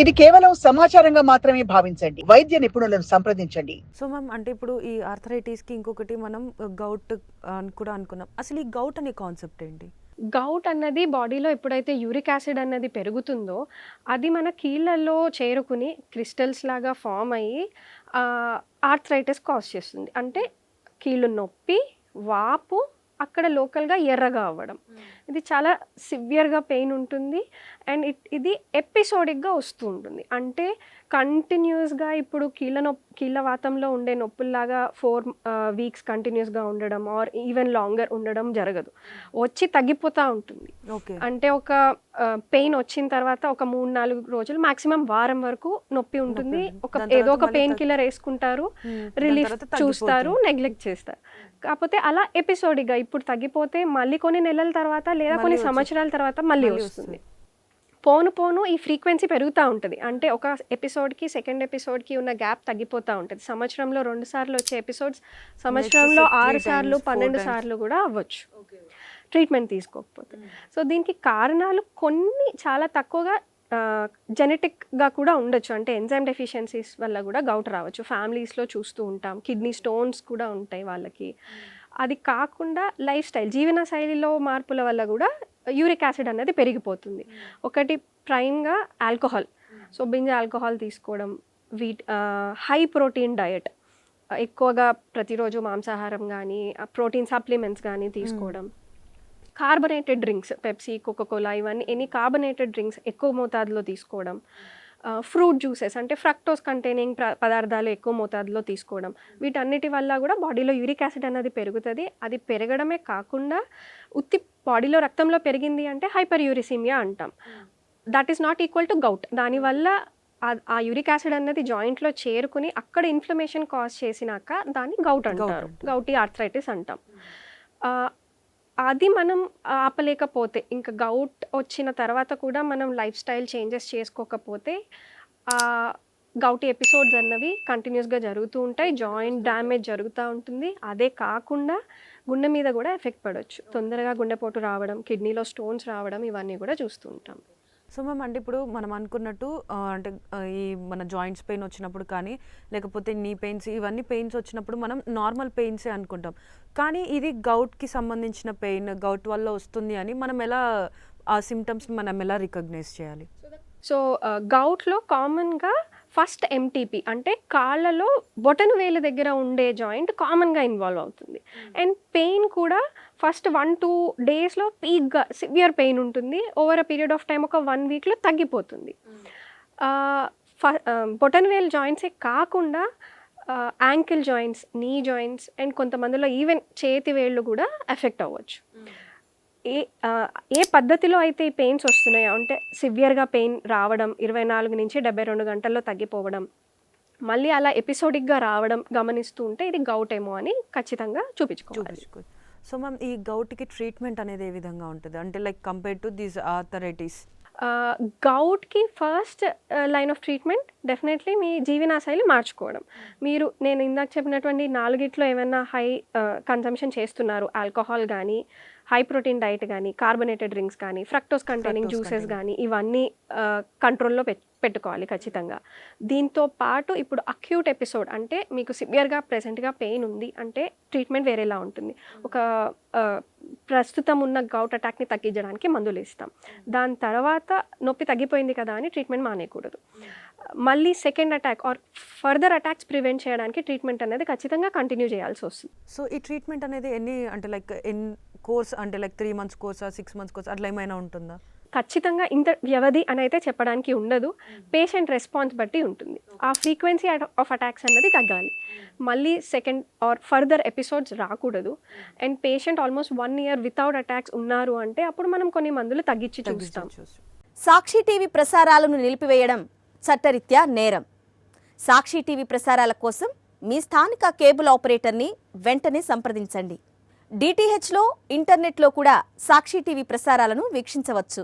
ఇది కేవలం సమాచారంగా మాత్రమే భావించండి. వైద్య నిపుణులను సంప్రదించండి. సో మ్యామ్, అంటే ఇప్పుడు ఈ ఆర్థరైటిస్కి ఇంకొకటి మనం గౌట్ అని కూడా అనుకున్నాం. అసలు ఈ గౌట్ అనే కాన్సెప్ట్ ఏంటి? గౌట్ అన్నది బాడీలో ఎప్పుడైతే యూరిక్ యాసిడ్ అన్నది పెరుగుతుందో అది మన కీళ్ళల్లో చేరుకుని క్రిస్టల్స్ లాగా ఫామ్ అయ్యి ఆర్థరైటిస్ కాజ్ చేస్తుంది. అంటే కీళ్ళు నొప్పి, వాపు, అక్కడ లోకల్గా ఎర్రగా అవ్వడం. ఇది చాలా సివియర్గా పెయిన్ ఉంటుంది అండ్ ఇది ఎపిసోడిక్గా వస్తూ ఉంటుంది. అంటే కంటిన్యూస్గా ఇప్పుడు కీళ్ళ వాతంలో ఉండే నొప్పుల్లాగా 4 వీక్స్ కంటిన్యూస్గా ఉండడం ఆర్ ఈవెన్ లాంగర్ ఉండడం జరగదు. వచ్చి తగ్గిపోతూ ఉంటుంది. అంటే ఒక పెయిన్ వచ్చిన తర్వాత ఒక 3-4 రోజులు మ్యాక్సిమం వారం వరకు నొప్పి ఉంటుంది. ఏదో ఒక పెయిన్ కిల్లర్ వేసుకుంటారు, రిలీఫ్ చూస్తారు, నెగ్లెక్ట్ చేస్తారు. కాకపోతే అలా ఎపిసోడిక్గా ఇప్పుడు తగ్గిపోతే మళ్ళీ కొన్ని నెలల తర్వాత లేదా కొన్ని సంవత్సరాల తర్వాత మళ్ళీ వస్తుంది. పోను ఈ ఫ్రీక్వెన్సీ పెరుగుతూ ఉంటుంది. అంటే ఒక ఎపిసోడ్కి సెకండ్ ఎపిసోడ్కి ఉన్న గ్యాప్ తగ్గిపోతూ ఉంటుంది. సంవత్సరంలో 2 సార్లు వచ్చే ఎపిసోడ్స్ సంవత్సరంలో 6 సార్లు 12 సార్లు కూడా అవ్వచ్చు ట్రీట్మెంట్ తీసుకోకపోతే. సో దీనికి కారణాలు కొన్ని చాలా తక్కువగా జెనెటిక్గా కూడా ఉండొచ్చు. అంటే ఎంజైమ్ డెఫిషియన్సీస్ వల్ల కూడా గౌట్ రావచ్చు. ఫ్యామిలీస్లో చూస్తూ ఉంటాం. కిడ్నీ స్టోన్స్ కూడా ఉంటాయి వాళ్ళకి. అది కాకుండా లైఫ్ స్టైల్, జీవన శైలిలో మార్పుల వల్ల కూడా యూరిక్ యాసిడ్ అనేది పెరిగిపోతుంది. ఒకటి ప్రైమ్గా ఆల్కహాల్. సో బింజ్ ఆల్కహాల్ తీసుకోవడం, హై ప్రోటీన్ డయట్, ఎక్కువగా ప్రతిరోజు మాంసాహారం కానీ ప్రోటీన్ సప్లిమెంట్స్ కానీ తీసుకోవడం, కార్బొనేటెడ్ డ్రింక్స్, పెప్సీ, కోకోకోలా, ఇవన్నీ ఎనీ కార్బొనేటెడ్ డ్రింక్స్ ఎక్కువ మోతాదులో తీసుకోవడం, ఫ్రూట్ జ్యూసెస్ అంటే ఫ్రక్టోస్ కంటైనింగ్ పదార్థాలు ఎక్కువ మోతాదులో తీసుకోవడం, వీటన్నిటి వల్ల కూడా బాడీలో యూరిక్ యాసిడ్ అనేది పెరుగుతుంది. అది పెరగడమే కాకుండా ఉత్తి బాడీలో రక్తంలో పెరిగింది అంటే హైపర్ యూరిసిమియా అంటాం. That is not equal to gout. దానివల్ల ఆ యూరిక్ యాసిడ్ అనేది జాయింట్లో చేరుకుని అక్కడ ఇన్ఫ్లమేషన్ కాజ్ చేసినాక దాన్ని గౌట్ అంటారు, గౌటీ ఆర్థరైటిస్ అంటాం. అది మనం ఆపలేకపోతే, ఇంకా గౌట్ వచ్చిన తర్వాత కూడా మనం లైఫ్ స్టైల్ చేంజెస్ చేసుకోకపోతే గౌటీ ఎపిసోడ్స్ అన్నవి కంటిన్యూస్గా జరుగుతూ ఉంటాయి. జాయింట్ డ్యామేజ్ జరుగుతూ ఉంటుంది. అదే కాకుండా గుండె మీద కూడా ఎఫెక్ట్ పడవచ్చు. తొందరగా గుండెపోటు రావడం, కిడ్నీలో స్టోన్స్ రావడం, ఇవన్నీ కూడా చూస్తూ ఉంటాం. సో మ్యామ్, అంటే ఇప్పుడు మనం అనుకున్నట్టు అంటే ఈ మన జాయింట్స్ పెయిన్ వచ్చినప్పుడు కానీ లేకపోతే నీ పెయిన్స్, ఇవన్నీ పెయిన్స్ వచ్చినప్పుడు మనం నార్మల్ పెయిన్సే అనుకుంటాం. కానీ ఇది గౌట్కి సంబంధించిన పెయిన్, గౌట్ వల్ల వస్తుంది అని మనం ఎలా ఆ సిమ్టమ్స్ మనం ఎలా రికగ్నైజ్ చేయాలి? సో గౌట్లో కామన్గా ఫస్ట్ ఎంటీపీ అంటే కాళ్ళలో బొటన వేలు దగ్గర ఉండే జాయింట్ కామన్గా ఇన్వాల్వ్ అవుతుంది. అండ్ పెయిన్ కూడా ఫస్ట్ 1-2 డేస్లో పీక్గా సివియర్ పెయిన్ ఉంటుంది. Over a period of time ఒక 1 వీక్లో తగ్గిపోతుంది. బొటన వేలు జాయింట్సే కాకుండా యాంకిల్ జాయింట్స్, నీ జాయింట్స్ అండ్ కొంతమందిలో ఈవెన్ చేతి వేళ్ళు కూడా ఎఫెక్ట్ అవ్వచ్చు. ఏ పద్ధతిలో అయితే ఈ పెయిన్స్ వస్తున్నాయో, అంటే సివియర్గా పెయిన్ రావడం, 24 నుంచి 72 గంటల్లో తగ్గిపోవడం, మళ్ళీ అలా ఎపిసోడిక్గా రావడం గమనిస్తూ ఉంటే ఇది గౌట్ ఏమో అని ఖచ్చితంగా చూపించుకోవాలి. సో మ్యామ్, ఈ గౌట్కి ట్రీట్మెంట్ అనేది ఏ విధంగా ఉంటుంది? అంటే like compare to this arthritis. గౌట్కి first line of treatment definitely మీ జీవనశైలి మార్చుకోవడం. నేను ఇందాక చెప్పినటువంటి 4 ఏమైనా హై కన్సంప్షన్ చేస్తున్నారు, ఆల్కహాల్ కానీ, హై ప్రోటీన్ డైట్ కానీ, కార్బొనేటెడ్ డ్రింక్స్ కానీ, ఫ్రక్టోస్ కంటైనింగ్ జ్యూసెస్ కానీ, ఇవన్నీ కంట్రోల్లో పెట్టుకోవాలి ఖచ్చితంగా. దీంతో పాటు ఇప్పుడు అక్యూట్ ఎపిసోడ్ అంటే మీకు సివియర్గా ప్రెసెంట్గా పెయిన్ ఉంది అంటే ట్రీట్మెంట్ వేరేలా ఉంటుంది. ఒక ప్రస్తుతం ఉన్న గౌట్ అటాక్ని తగ్గించడానికి మందులు ఇస్తాం. దాని తర్వాత నొప్పి తగ్గిపోయింది కదా అని ట్రీట్మెంట్ మానేయకూడదు. మళ్ళీ second attack or further attacks prevent చేయడానికి ట్రీట్మెంట్ అనేది ఖచ్చితంగా కంటిన్యూ చేయాల్సి వస్తుంది. సో ఈ ట్రీట్మెంట్ అనేది అంటే లైక్ కోర్స్ అంటే లైక్ 3 months కోర్సా, 6 months కోర్స్ అట్లా ఏమైనా ఉంటుందా? ఖచ్చితంగా ఇంత వ్యవధి అని అయితే చెప్పడానికి ఉండదు. పేషెంట్ రెస్పాన్స్ బట్టి ఉంటుంది. ఆ ఫ్రీక్వెన్సీ ఆఫ్ అటాక్స్ అన్నది తగ్గాలి. మళ్ళీ సెకండ్ ఆర్ ఫర్దర్ ఎపిసోడ్స్ రాకూడదు. And patient almost 1 year without attacks ఉన్నారు అంటే అప్పుడు మనం కొన్ని మందులు తగ్గించి చూస్తాం. సాక్షి టీవీ ప్రసారాలను నిలిపివేయడం చట్టరీత్యా నేరం. సాక్షి టీవీ ప్రసారాల కోసం మీ స్థానిక కేబుల్ ఆపరేటర్ని వెంటనే సంప్రదించండి. డిటిహెచ్లో, ఇంటర్నెట్లో కూడా సాక్షి టీవీ ప్రసారాలను వీక్షించవచ్చు.